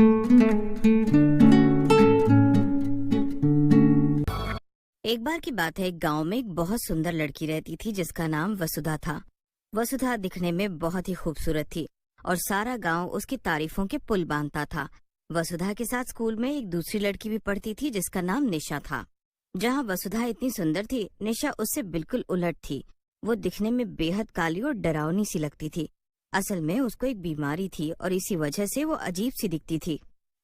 एक बार की बात है, एक गांव में एक बहुत सुंदर लड़की रहती थी जिसका नाम वसुधा था। वसुधा दिखने में बहुत ही खूबसूरत थी और सारा गांव उसकी तारीफों के पुल बांधता था। वसुधा के साथ स्कूल में एक दूसरी लड़की भी पढ़ती थी जिसका नाम निशा था। जहां वसुधा इतनी सुंदर थी, निशा उससे बिल्कुल उलट थी। वो दिखने में बेहद काली और डरावनी सी लगती थी। असल में उसको एक बीमारी थी और इसी वजह से वो अजीब सी दिखती थी।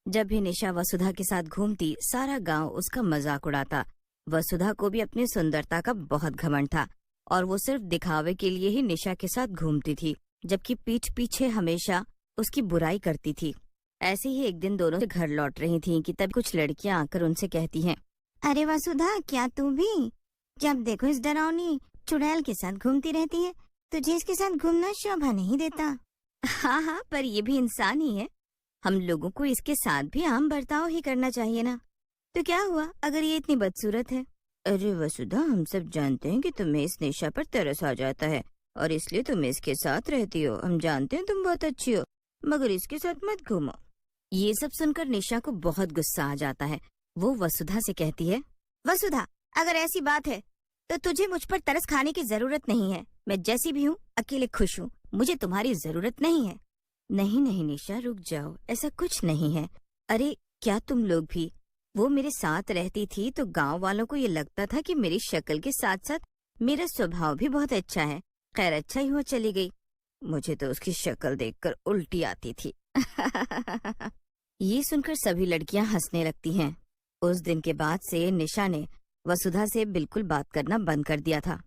जब भी निशा वसुधा के साथ घूमती, सारा गांव उसका मजाक उड़ाता। वसुधा को भी अपनी सुंदरता का बहुत घमंड था और वो सिर्फ दिखावे के लिए ही निशा के साथ घूमती थी, जबकि पीठ पीछे हमेशा उसकी बुराई करती थी। ऐसे ही एक दिन दोनों घर लौट रही थीं कि तब कुछ लड़कियां आकर उनसे कहती हैं, अरे वसुधा, क्या तू भी जब देखो इस डरावनी चुड़ैल के साथ घूमती रहती है? तुझे इसके साथ घूमना शोभा नहीं देता। हाँ हाँ, पर ये भी इंसान ही है। हम लोगों को इसके साथ भी आम बर्ताव ही करना चाहिए ना। तो क्या हुआ अगर ये इतनी बदसूरत है? अरे वसुधा, हम सब जानते हैं कि तुम्हें इस निशा पर तरस आ जाता है और इसलिए तुम इसके साथ रहती हो। हम जानते हैं तुम बहुत अच्छी हो, मगर इसके साथ मत घूमो। ये सब सुनकर निशा को बहुत गुस्सा आ जाता है। वो वसुधा से कहती है, वसुधा, अगर ऐसी बात है तो तुझे मुझ पर तरस खाने की जरूरत नहीं है। मैं जैसी भी हूँ अकेले खुश हूँ, मुझे तुम्हारी जरूरत नहीं है। नहीं नहीं निशा, रुक जाओ, ऐसा कुछ नहीं है। अरे क्या तुम लोग भी? वो मेरे साथ रहती थी तो गांव वालों को ये लगता था कि मेरी शक्ल के साथ साथ मेरा स्वभाव भी बहुत अच्छा है। खैर, अच्छा ही हुआ चली गई। मुझे तो उसकी शक्ल देखकर उल्टी आती थी। ये सुनकर सभी लड़कियां हंसने लगती हैं। उस दिन के बाद से निशा ने वसुधा से बिल्कुल बात करना बंद कर दिया था।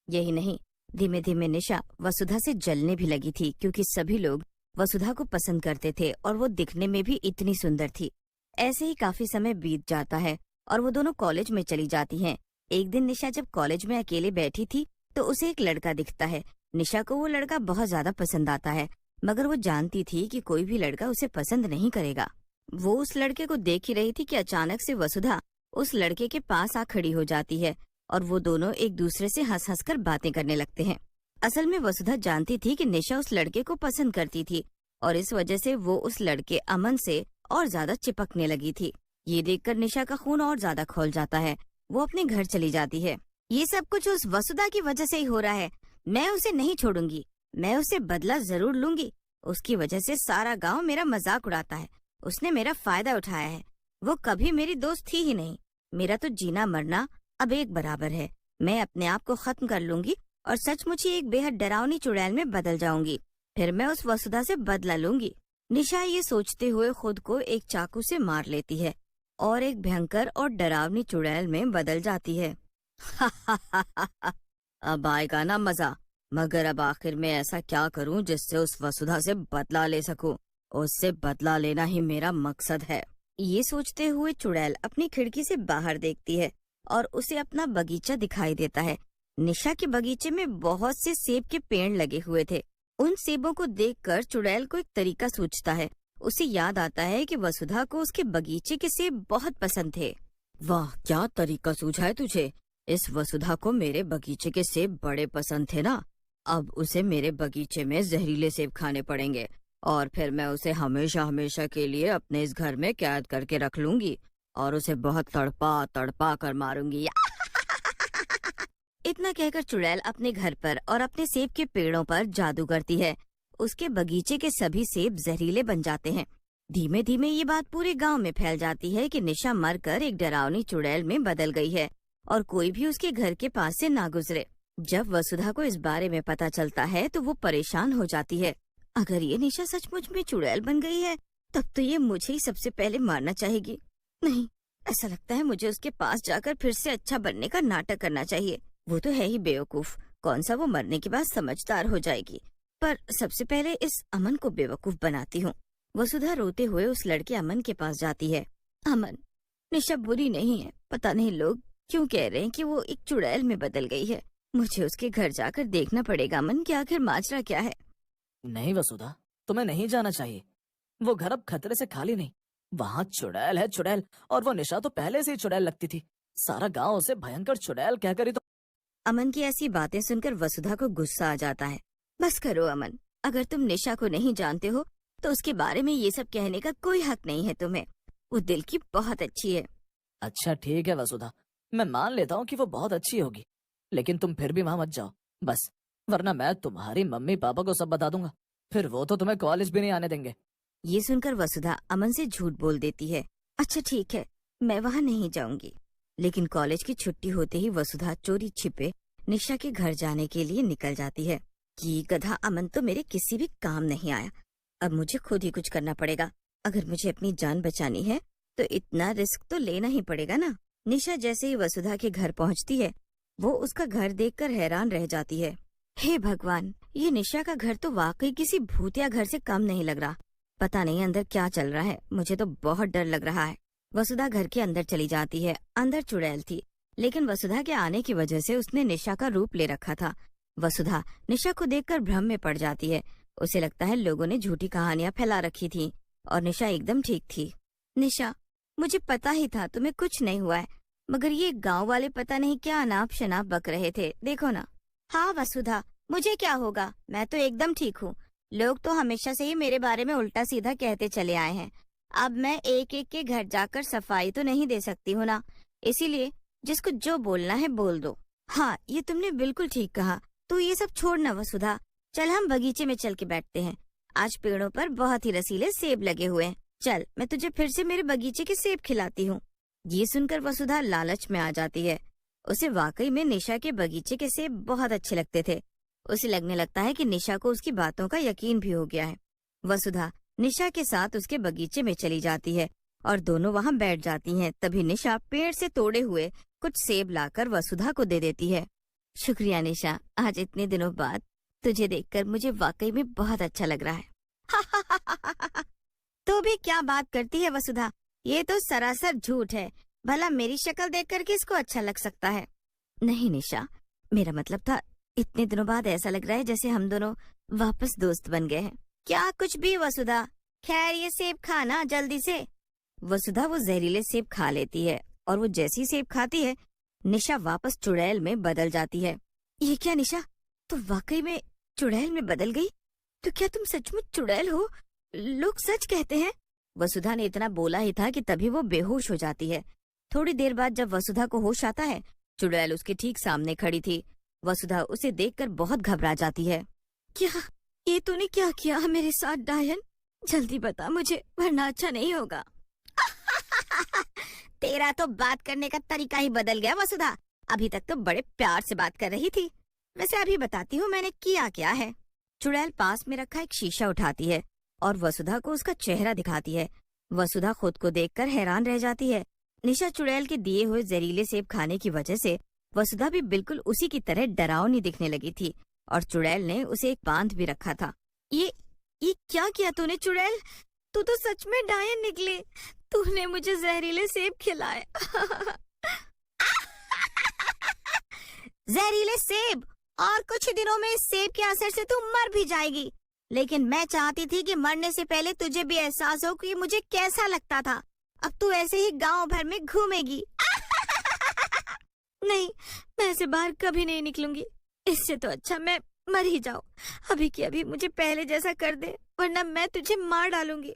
यही नहीं, धीमे धीमे निशा वसुधा से जलने भी लगी थी, क्योंकि सभी लोग वसुधा को पसंद करते थे और वो दिखने में भी इतनी सुंदर थी। ऐसे ही काफी समय बीत जाता है और वो दोनों कॉलेज में चली जाती हैं। एक दिन निशा जब कॉलेज में अकेले बैठी थी तो उसे एक लड़का दिखता है। निशा को वो लड़का बहुत ज्यादा पसंद आता है, मगर वो जानती थी कि कोई भी लड़का उसे पसंद नहीं करेगा। वो उस लड़के को देख ही रही थी कि अचानक से वसुधा उस लड़के के पास आ खड़ी हो जाती है और वो दोनों एक दूसरे से हंस हंस कर बातें करने लगते हैं। असल में वसुधा जानती थी कि निशा उस लड़के को पसंद करती थी और इस वजह से वो उस लड़के अमन से और ज्यादा चिपकने लगी थी। ये देखकर निशा का खून और ज्यादा खौल जाता है। वो अपने घर चली जाती है। ये सब कुछ उस वसुधा की वजह से ही हो रहा है। मैं उसे नहीं छोड़ूंगी, मैं उसे बदला जरूर लूंगी। उसकी वजह से सारा गांव मेरा मजाक उड़ाता है। उसने मेरा फायदा उठाया है। वो कभी मेरी दोस्त थी ही नहीं। मेरा तो जीना मरना अब एक बराबर है। मैं अपने आप को खत्म कर लूंगी और सचमुच ही एक बेहद डरावनी चुड़ैल में बदल जाऊंगी। फिर मैं उस वसुधा से बदला लूंगी। निशा ये सोचते हुए खुद को एक चाकू से मार लेती है और एक भयंकर और डरावनी चुड़ैल में बदल जाती है। अब आएगा ना मजा, मगर अब आखिर में ऐसा क्या करूं जिससे उस वसुधा से बदला ले सकूं? उससे बदला लेना ही मेरा मकसद है। ये सोचते हुए चुड़ैल अपनी खिड़की से बाहर देखती है और उसे अपना बगीचा दिखाई देता है। निशा के बगीचे में बहुत से सेब के पेड़ लगे हुए थे। उन सेबों को देखकर चुड़ैल को एक तरीका सूझता है। उसे याद आता है कि वसुधा को उसके बगीचे के सेब बहुत पसंद थे। वाह, क्या तरीका सूझा है तुझे! इस वसुधा को मेरे बगीचे के सेब बड़े पसंद थे ना। अब उसे मेरे बगीचे में जहरीले सेब खाने पड़ेंगे और फिर मैं उसे हमेशा हमेशा के लिए अपने इस घर में कैद करके रख लूंगी और उसे बहुत तड़पा तड़पा कर मारूंगी। इतना कहकर चुड़ैल अपने घर पर और अपने सेब के पेड़ों पर जादू करती है। उसके बगीचे के सभी सेब जहरीले बन जाते हैं। धीमे धीमे ये बात पूरे गांव में फैल जाती है कि निशा मरकर एक डरावनी चुड़ैल में बदल गई है और कोई भी उसके घर के पास से ना गुजरे। जब वसुधा को इस बारे में पता चलता है तो वो परेशान हो जाती है। अगर ये निशा सचमुच में चुड़ैल बन गई है तब तो ये मुझे ही सबसे पहले मारना चाहेगी। नहीं, ऐसा लगता है मुझे उसके पास जाकर फिर से अच्छा बनने का नाटक करना चाहिए। वो तो है ही बेवकूफ, कौन सा वो मरने के बाद समझदार हो जाएगी। पर सबसे पहले इस अमन को बेवकूफ बनाती हूँ। वसुधा रोते हुए उस लड़के अमन के पास जाती है। अमन, निशा बुरी नहीं है। पता नहीं लोग क्यों कह रहे हैं कि वो एक चुड़ैल में बदल गई है। मुझे उसके घर जाकर देखना पड़ेगा अमन कि आखिर माजरा क्या है। नहीं वसुधा, तुम्हें नहीं जाना चाहिए। वो घर अब खतरे से खाली नहीं। वहाँ चुड़ैल है, चुड़ैल। और वो निशा तो पहले से ही चुड़ैल लगती थी। सारा गांव उसे भयंकर चुड़ैल कहकर ही तो। अमन की ऐसी बातें सुनकर वसुधा को गुस्सा आ जाता है। बस करो अमन, अगर तुम निशा को नहीं जानते हो तो उसके बारे में ये सब कहने का कोई हक नहीं है तुम्हें। वो दिल की बहुत अच्छी है। अच्छा ठीक है वसुधा, मैं मान लेता हूँ कि वो बहुत अच्छी होगी, लेकिन तुम फिर भी वहां मत जाओ बस, वरना मैं तुम्हारी मम्मी पापा को सब बता दूंगा, फिर वो तो तुम्हें कॉलेज भी नहीं आने देंगे। ये सुनकर वसुधा अमन से झूठ बोल देती है। अच्छा ठीक है, मैं वहाँ नहीं जाऊंगी। लेकिन कॉलेज की छुट्टी होते ही वसुधा चोरी छिपे निशा के घर जाने के लिए निकल जाती है। ये गधा अमन तो मेरे किसी भी काम नहीं आया। अब मुझे खुद ही कुछ करना पड़ेगा। अगर मुझे अपनी जान बचानी है तो इतना रिस्क तो लेना ही पड़ेगा ना। निशा जैसे ही वसुधा के घर पहुंचती है, वो उसका घर देखकर हैरान रह जाती है। हे भगवान, ये निशा का घर तो वाकई किसी भूतिया घर से कम नहीं लग रहा। पता नहीं अंदर क्या चल रहा है, मुझे तो बहुत डर लग रहा है। वसुधा घर के अंदर चली जाती है। अंदर चुड़ैल थी, लेकिन वसुधा के आने की वजह से उसने निशा का रूप ले रखा था। वसुधा निशा को देखकर भ्रम में पड़ जाती है। उसे लगता है लोगों ने झूठी कहानियां फैला रखी थी और निशा एकदम ठीक थी। निशा, मुझे पता ही था तुम्हें कुछ नहीं हुआ है, मगर ये गांव वाले पता नहीं क्या अनाप शनाप बक रहे थे, देखो ना। हाँ वसुधा, मुझे क्या होगा, मैं तो एकदम ठीक हूँ। लोग तो हमेशा से ही मेरे बारे में उल्टा सीधा कहते चले आए हैं। अब मैं एक एक के घर जाकर सफाई तो नहीं दे सकती हूँ ना, इसीलिए जिसको जो बोलना है बोल दो। हाँ, ये तुमने बिल्कुल ठीक कहा। तू ये सब छोड़ ना वसुधा, चल हम बगीचे में चल के बैठते हैं। आज पेड़ों पर बहुत ही रसीले सेब लगे हुए हैं। चल, मैं तुझे फिर से मेरे बगीचे के सेब खिलाती हूँ। ये सुनकर वसुधा लालच में आ जाती है। उसे वाकई में निशा के बगीचे के सेब बहुत अच्छे लगते थे। उसे लगने लगता है कि निशा को उसकी बातों का यकीन भी हो गया है। वसुधा निशा के साथ उसके बगीचे में चली जाती है और दोनों वहाँ बैठ जाती हैं। तभी निशा पेड़ से तोड़े हुए कुछ सेब लाकर वसुधा को दे देती है। शुक्रिया निशा, आज इतने दिनों बाद तुझे देखकर मुझे वाकई में बहुत अच्छा लग रहा है। तो भी क्या बात करती है वसुधा, ये तो सरासर झूठ है। भला मेरी शक्ल देखकर किसको अच्छा लग सकता है। नहीं निशा, मेरा मतलब था इतने दिनों बाद ऐसा लग रहा है जैसे हम दोनों वापस दोस्त बन गए हैं। क्या कुछ भी वसुधा, खैर ये सेब खाना जल्दी से। वसुधा वो जहरीले सेब खा लेती है और वो जैसी सेब खाती है, निशा वापस चुड़ैल में बदल जाती है। ये क्या निशा, तो वाकई में चुड़ैल में बदल गई? तो क्या तुम सचमुच चुड़ैल हो? लोग सच कहते हैं। वसुधा ने इतना बोला ही था कि तभी वो बेहोश हो जाती है। थोड़ी देर बाद जब वसुधा को होश आता है, चुड़ैल उसके ठीक सामने खड़ी थी। वसुधा उसे देखकर बहुत घबरा जाती है। क्या ये तूने क्या किया मेरे साथ डायन? जल्दी बता मुझे, वरना अच्छा नहीं होगा। तेरा तो बात करने का तरीका ही बदल गया वसुधा। अभी तक तो बड़े प्यार से बात कर रही थी। वैसे अभी बताती हूँ मैंने किया क्या है। चुड़ैल पास में रखा एक शीशा उठाती है और वसुधा को उसका चेहरा दिखाती है। वसुधा खुद को देखकर हैरान रह जाती है। निशा चुड़ैल के दिए हुए जहरीले सेब खाने की वजह से वसुधा भी बिल्कुल उसी की तरह डरावनी दिखने लगी थी और चुड़ैल ने उसे एक बांध भी रखा था। ये क्या किया तूने चुड़ैल? तू तो सच में डायन निकली। तूने मुझे जहरीले सेब खिलाए। जहरीले सेब? और कुछ ही दिनों में इस सेब के असर से तू मर भी जाएगी। लेकिन मैं चाहती थी कि मरने से पहले तुझे भी एहसास हो कि मुझे कैसा लगता था। अब तू ऐसे ही गांव भर में घूमेगी। नहीं, मैं ऐसे बाहर कभी नहीं निकलूंगी। इससे तो अच्छा मैं मर ही जाऊं। अभी की अभी मुझे पहले जैसा कर दे, वरना मैं तुझे मार डालूंगी।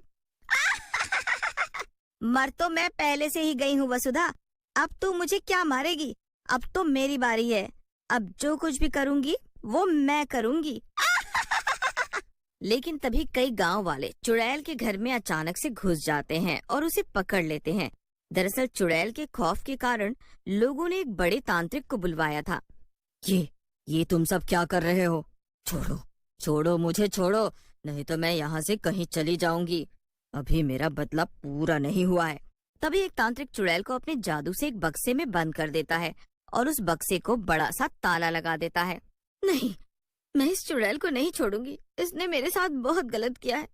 मर तो मैं पहले से ही गई हूँ वसुधा। अब तू मुझे क्या मारेगी? अब तो मेरी बारी है। अब जो कुछ भी करूंगी वो मैं करूंगी। लेकिन तभी कई गांव वाले चुड़ैल के घर में अचानक से घुस जाते हैं और उसे पकड़ लेते हैं। दरअसल चुड़ैल के खौफ के कारण लोगों ने एक बड़े तांत्रिक को बुलवाया था। ये तुम सब क्या कर रहे हो? छोड़ो मुझे, छोड़ो, नहीं तो मैं यहाँ से कहीं चली जाऊंगी। अभी मेरा बदला पूरा नहीं हुआ है। तभी एक तांत्रिक चुड़ैल को अपने जादू से एक बक्से में बंद कर देता है और उस बक्से को बड़ा सा ताला लगा देता है। नहीं, मैं इस चुड़ैल को नहीं छोड़ूंगी। इसने मेरे साथ बहुत गलत किया है।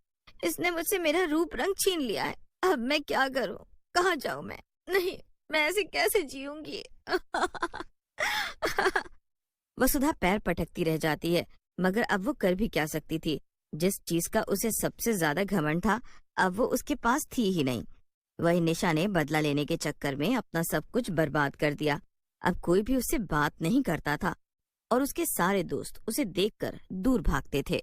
इसने मुझसे मेरा रूप रंग छीन लिया है। अब मैं क्या करूं? कहाँ जाऊं मैं? नहीं, मैं ऐसे कैसे जीऊंगी? वसुधा पैर पटकती रह जाती है, मगर अब वो कर भी क्या सकती थी। जिस चीज का उसे सबसे ज्यादा घमंड था, अब वो उसके पास थी ही नहीं। वही निशा ने बदला लेने के चक्कर में अपना सब कुछ बर्बाद कर दिया। अब कोई भी उससे बात नहीं करता था और उसके सारे दोस्त उसे देखकर दूर भागते थे।